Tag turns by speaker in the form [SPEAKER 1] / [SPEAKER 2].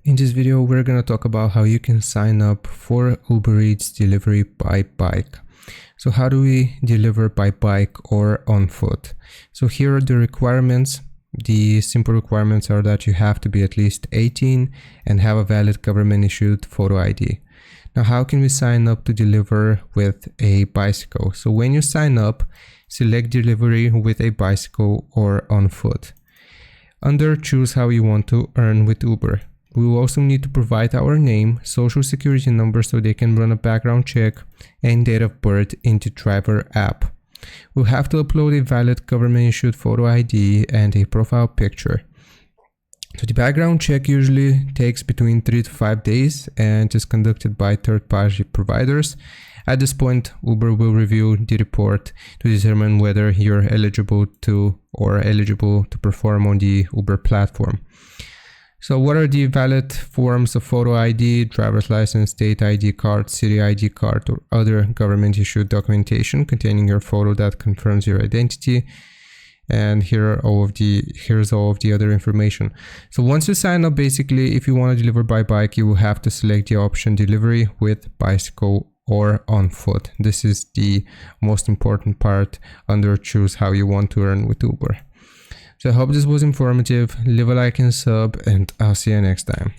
[SPEAKER 1] In this video, we're going to talk about how you can sign up for Uber Eats delivery by bike. So how do we deliver by bike or on foot? So here are the requirements. The simple requirements are that you have to be at least 18 and have a valid government issued photo ID. Now, how can we sign up to deliver with a bicycle? So when you sign up, select delivery with a bicycle or on foot. Under choose how you want to earn with Uber. We will also need to provide our name, social security number so they can run a background check, and date of birth into driver app. We'll have to upload a valid government issued photo ID and a profile picture. So the background check usually takes between 3 to 5 days and is conducted by third-party providers. At this point, Uber will review the report to determine whether you're eligible to perform on the Uber platform. So what are the valid forms of photo ID, driver's license, state ID card, city ID card, or other government issued documentation containing your photo that confirms your identity? And here's all of the other information. So once you sign up, basically, if you want to deliver by bike, you will have to select the option delivery with bicycle or on foot. This is the most important part under choose how you want to earn with Uber. So I hope this was informative. Leave a like and sub, and I'll see you next time.